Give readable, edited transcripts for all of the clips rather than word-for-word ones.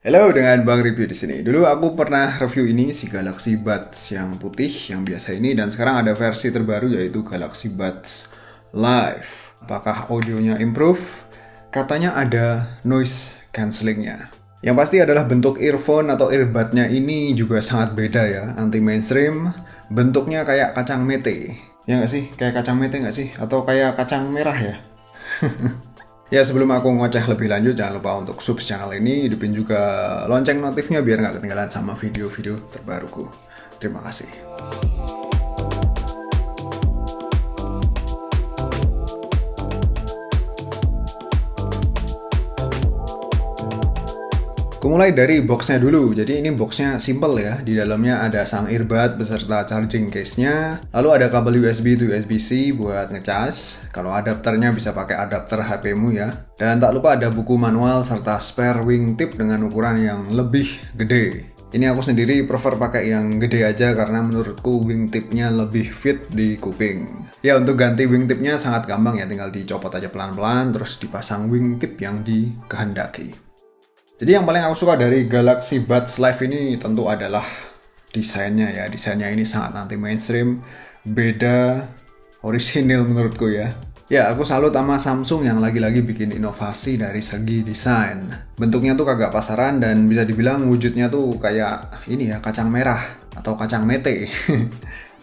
Halo, dengan Bang Review di sini. Dulu aku pernah review ini si Galaxy Buds yang putih, yang biasa ini, dan sekarang ada versi terbaru yaitu Galaxy Buds Live. Apakah audionya improve? Katanya ada noise cancellingnya. Yang pasti adalah bentuk earphone atau earbudnya ini juga sangat beda ya, anti mainstream. Bentuknya kayak kacang mete. Ya nggak sih? Kayak kacang mete nggak sih? Atau kayak kacang merah ya? Ya, sebelum aku ngoceh lebih lanjut, jangan lupa untuk subs channel ini, hidupin juga lonceng notifnya biar nggak ketinggalan sama video-video terbaruku. Terima kasih. Kumulai dari boxnya dulu. Jadi ini boxnya simple ya. Di dalamnya ada sang earbud beserta charging case-nya. Lalu ada kabel USB to USB-C buat ngecas. Kalau adapternya bisa pakai adapter HP-mu ya. Dan tak lupa ada buku manual serta spare wingtip dengan ukuran yang lebih gede. Ini aku sendiri prefer pakai yang gede aja karena menurutku wingtipnya lebih fit di kuping. Ya, untuk ganti wingtipnya sangat gampang ya, tinggal dicopot aja pelan-pelan terus dipasang wingtip yang dikehendaki. Jadi yang paling aku suka dari Galaxy Buds Live ini tentu adalah desainnya ya. Desainnya ini sangat anti mainstream, beda, orisinil menurutku ya. Ya, aku salut sama Samsung yang lagi-lagi bikin inovasi dari segi desain. Bentuknya tuh kagak pasaran dan bisa dibilang wujudnya tuh kayak ini ya, kacang merah atau kacang mete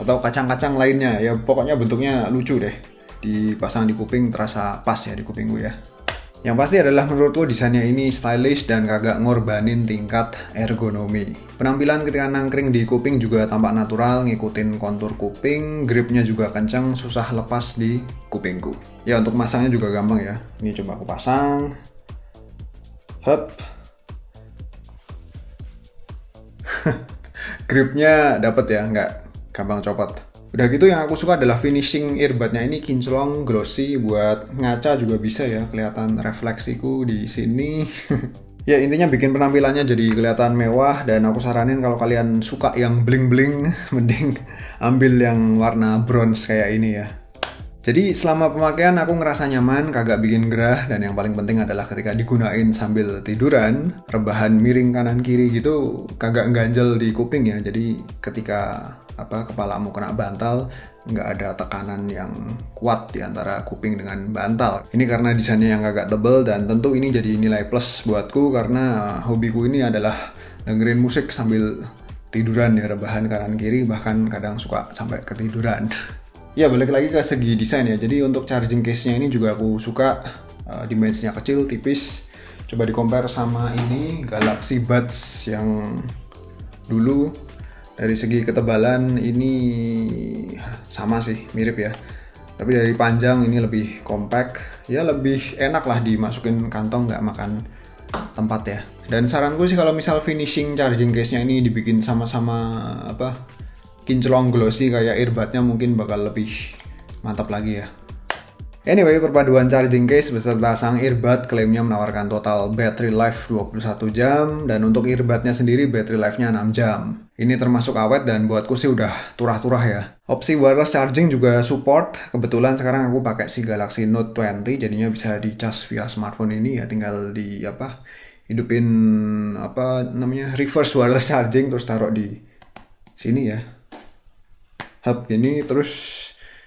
atau kacang-kacang lainnya. Ya pokoknya bentuknya lucu deh. Dipasang di kuping terasa pas ya di kupingku ya. Yang pasti adalah menurutku desainnya ini stylish dan kagak ngorbanin tingkat ergonomi. Penampilan ketika nangkring di kuping juga tampak natural, ngikutin kontur kuping, gripnya juga kencang, susah lepas di kupingku. Ya, untuk masangnya juga gampang ya. Ini coba aku pasang. Hup. Gripnya dapet ya, nggak gampang copot. Udah gitu yang aku suka adalah finishing earbudnya ini kinclong, glossy, buat ngaca juga bisa ya, kelihatan refleksiku di sini. Ya intinya bikin penampilannya jadi kelihatan mewah dan aku saranin kalau kalian suka yang bling-bling, mending ambil yang warna bronze kayak ini ya. Jadi selama pemakaian aku ngerasa nyaman, kagak bikin gerah, dan yang paling penting adalah ketika digunain sambil tiduran, rebahan miring kanan kiri gitu kagak ganjel di kuping ya. Jadi ketika kepalamu kena bantal, nggak ada tekanan yang kuat di antara kuping dengan bantal. Ini karena desainnya yang agak tebel dan tentu ini jadi nilai plus buatku karena hobiku ini adalah dengerin musik sambil tiduran ya, rebahan kanan kiri, bahkan kadang suka sampai ketiduran. Ya, balik lagi ke segi desain ya. Jadi untuk charging case-nya ini juga aku suka, dimensinya kecil, tipis. Coba di compare sama ini Galaxy Buds yang dulu. Dari segi ketebalan ini sama sih, mirip ya. Tapi dari panjang ini lebih compact. Ya lebih enak lah dimasukin kantong, nggak makan tempat ya. Dan saranku sih kalau misal finishing charging case-nya ini dibikin sama-sama kinclong glossy kayak earbudnya mungkin bakal lebih mantap lagi ya. Anyway, perpaduan charging case beserta sang earbud klaimnya menawarkan total battery life 21 jam dan untuk earbudnya sendiri battery life-nya 6 jam. Ini termasuk awet dan buatku sih udah turah-turah ya. Opsi wireless charging juga support. Kebetulan sekarang aku pakai si Galaxy Note 20 jadinya bisa dicas via smartphone ini ya, tinggal di hidupin reverse wireless charging terus taruh di sini ya. Hub gini terus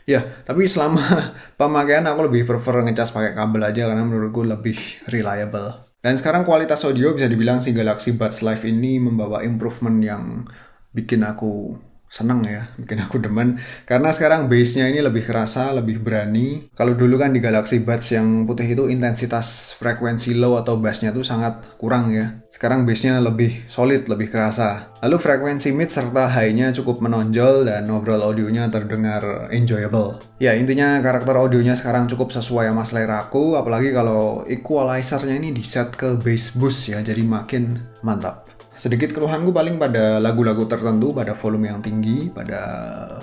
ya, tapi selama pemakaian aku lebih prefer ngecas pakai kabel aja karena menurutku lebih reliable. Dan sekarang kualitas audio bisa dibilang si Galaxy Buds Live ini membawa improvement yang bikin aku seneng ya, bikin aku demen. Karena sekarang bass-nya ini lebih kerasa, lebih berani. Kalau dulu kan di Galaxy Buds yang putih itu intensitas frekuensi low atau bass-nya tuh sangat kurang ya. Sekarang bass-nya lebih solid, lebih kerasa. Lalu frekuensi mid serta high-nya cukup menonjol dan overall audionya terdengar enjoyable. Ya intinya karakter audionya sekarang cukup sesuai sama selera aku, apalagi kalau equalizer-nya ini di set ke bass boost ya, jadi makin mantap. Sedikit keluhanku paling pada lagu-lagu tertentu, pada volume yang tinggi, pada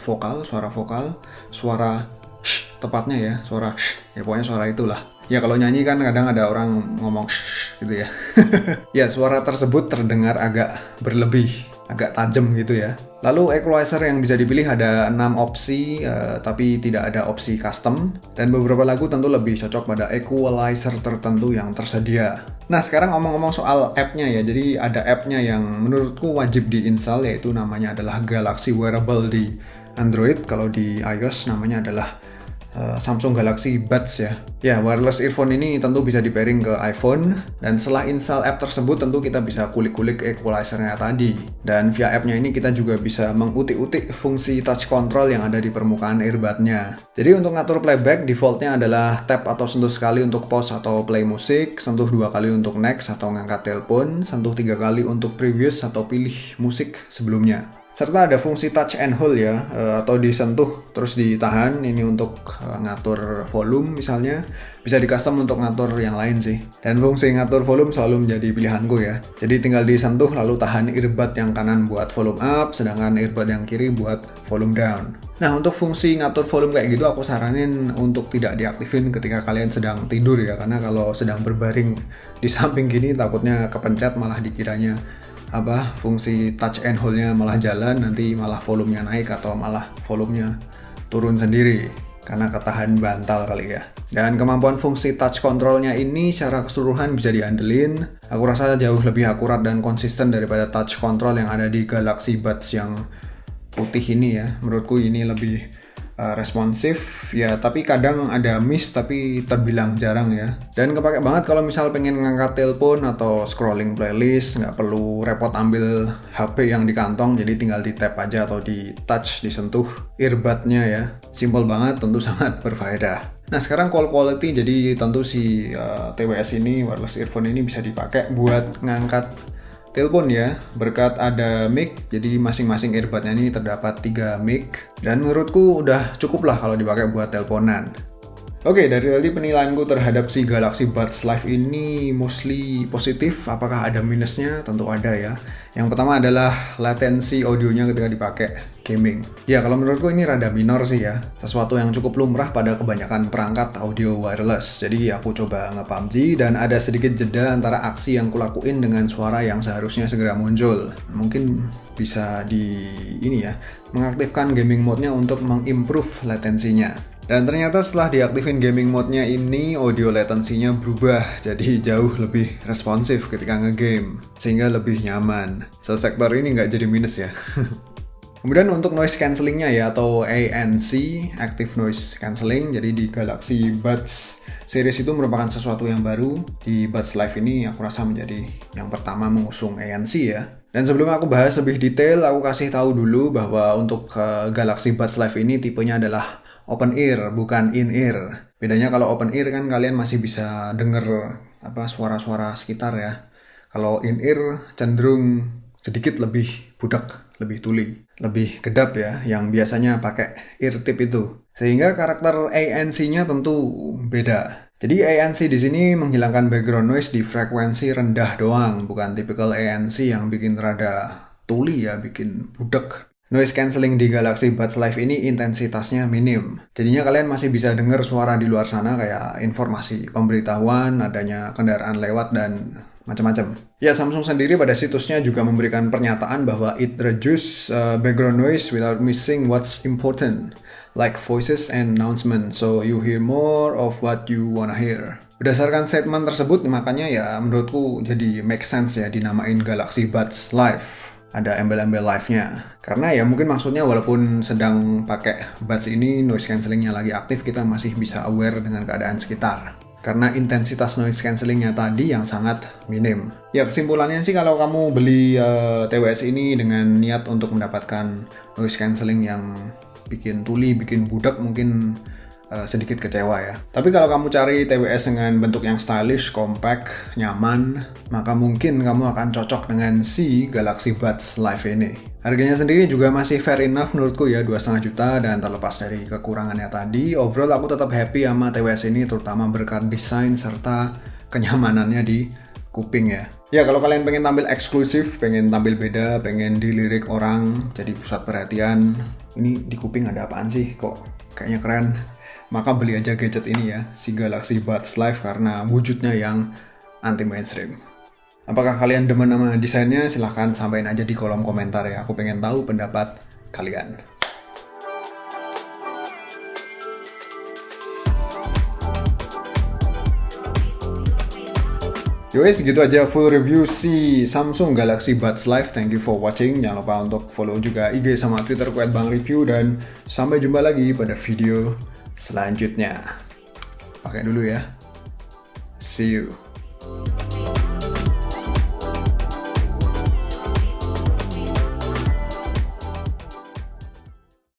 vokal, suara tepatnya ya, suara ya pokoknya suara itulah. Ya kalau nyanyi kan kadang ada orang ngomong shh gitu ya. Ya suara tersebut terdengar agak berlebih, agak tajam gitu ya. Lalu equalizer yang bisa dipilih ada 6 opsi, tapi tidak ada opsi custom. Dan beberapa lagu tentu lebih cocok pada equalizer tertentu yang tersedia. Nah sekarang ngomong-ngomong soal app-nya ya, jadi ada app-nya yang menurutku wajib di-install, yaitu namanya adalah Galaxy Wearable di Android. Kalau di iOS namanya adalah Samsung Galaxy Buds ya. Ya, wireless earphone ini tentu bisa di pairing ke iPhone, dan setelah install app tersebut tentu kita bisa kulik-kulik equalizer-nya tadi. Dan via app-nya ini kita juga bisa mengutik-utik fungsi touch control yang ada di permukaan earbud-nya. Jadi untuk ngatur playback, default-nya adalah tap atau sentuh sekali untuk pause atau play musik, sentuh 2 kali untuk next atau ngangkat telepon, sentuh 3 kali untuk previous atau pilih musik sebelumnya. Serta ada fungsi touch and hold ya, atau disentuh terus ditahan, ini untuk ngatur volume misalnya. Bisa di custom untuk ngatur yang lain sih. Dan fungsi ngatur volume selalu menjadi pilihanku ya. Jadi tinggal disentuh lalu tahan earbud yang kanan buat volume up, sedangkan earbud yang kiri buat volume down. Nah untuk fungsi ngatur volume kayak gitu aku saranin untuk tidak diaktifin ketika kalian sedang tidur ya. Karena kalau sedang berbaring di samping gini takutnya kepencet malah dikiranya fungsi touch and hold-nya malah jalan, nanti malah volumenya naik atau malah volumenya turun sendiri karena ketahan bantal kali ya. Dan kemampuan fungsi touch control-nya ini secara keseluruhan bisa diandelin. Aku rasa jauh lebih akurat dan konsisten daripada touch control yang ada di Galaxy Buds yang putih ini ya. Menurutku ini lebih responsif ya, tapi kadang ada miss tapi terbilang jarang ya. Dan kepake banget kalau misal pengen ngangkat telepon atau scrolling playlist, nggak perlu repot ambil HP yang di kantong, jadi tinggal di tap aja atau di touch, disentuh earbudnya ya. Simple banget, tentu sangat berfaedah. Nah sekarang call quality, jadi tentu si TWS ini, wireless earphone ini bisa dipakai buat ngangkat telepon ya, berkat ada mic, jadi masing-masing earbudnya ini terdapat 3 mic, dan menurutku udah cukup lah kalau dipakai buat teleponan. Oke, dari tadi penilaianku terhadap si Galaxy Buds Live ini mostly positif. Apakah ada minusnya? Tentu ada ya. Yang pertama adalah latensi audionya ketika dipakai gaming. Ya, kalau menurutku ini rada minor sih ya. Sesuatu yang cukup lumrah pada kebanyakan perangkat audio wireless. Jadi aku coba nge-PUBG dan ada sedikit jeda antara aksi yang kulakuin dengan suara yang seharusnya segera muncul. Mungkin bisa mengaktifkan gaming mode-nya untuk mengimprove latensinya. Dan ternyata setelah diaktifin gaming mode-nya ini, audio latensinya berubah jadi jauh lebih responsif ketika ngegame, sehingga lebih nyaman. Sektor ini nggak jadi minus ya. Kemudian untuk noise cancellingnya ya, atau ANC, Active Noise Cancelling, jadi di Galaxy Buds series itu merupakan sesuatu yang baru. Di Buds Live ini aku rasa menjadi yang pertama mengusung ANC ya. Dan sebelum aku bahas lebih detail, aku kasih tahu dulu bahwa untuk Galaxy Buds Live ini tipenya adalah open ear, bukan in ear. Bedanya kalau open ear kan kalian masih bisa denger suara-suara sekitar ya. Kalau in ear cenderung sedikit lebih budak, lebih tuli, lebih kedap ya, yang biasanya pakai ear tip itu. Sehingga karakter ANC-nya tentu beda. Jadi ANC di sini menghilangkan background noise di frekuensi rendah doang, bukan typical ANC yang bikin rada tuli ya, bikin budak. Noise cancelling di Galaxy Buds Live ini intensitasnya minim. Jadinya kalian masih bisa dengar suara di luar sana kayak informasi, pemberitahuan, adanya kendaraan lewat, dan macam-macam. Ya, Samsung sendiri pada situsnya juga memberikan pernyataan bahwa it reduces background noise without missing what's important, like voices and announcements, so you hear more of what you wanna hear. Berdasarkan statement tersebut, makanya ya menurutku jadi make sense ya dinamain Galaxy Buds Live. Ada embel-embel live-nya. Karena ya mungkin maksudnya walaupun sedang pakai buds ini, noise cancellingnya lagi aktif, kita masih bisa aware dengan keadaan sekitar. Karena intensitas noise cancellingnya tadi yang sangat minim. Ya kesimpulannya sih, kalau kamu beli TWS ini dengan niat untuk mendapatkan noise cancelling yang bikin tuli, bikin budak, mungkin sedikit kecewa ya. Tapi kalau kamu cari TWS dengan bentuk yang stylish, compact, nyaman, maka mungkin kamu akan cocok dengan si Galaxy Buds Live ini. Harganya sendiri juga masih fair enough menurutku ya, 2,5 juta, dan terlepas dari kekurangannya tadi, overall aku tetap happy sama TWS ini, terutama berkat desain serta kenyamanannya di kuping ya. Ya kalau kalian pengen tampil eksklusif, pengen tampil beda, pengen dilirik orang, jadi pusat perhatian, ini di kuping ada apaan sih, kok kayaknya keren. maka beli aja gadget ini ya, si Galaxy Buds Live, karena wujudnya yang anti mainstream. Apakah kalian demen sama desainnya? Silahkan sampaikan aja di kolom komentar ya, aku pengen tahu pendapat kalian. Yowes, gitu aja full review si Samsung Galaxy Buds Live. Thank you for watching. Jangan lupa untuk follow juga IG sama Twitter @bangreview, dan sampai jumpa lagi pada video selanjutnya. Pakai dulu ya. See you.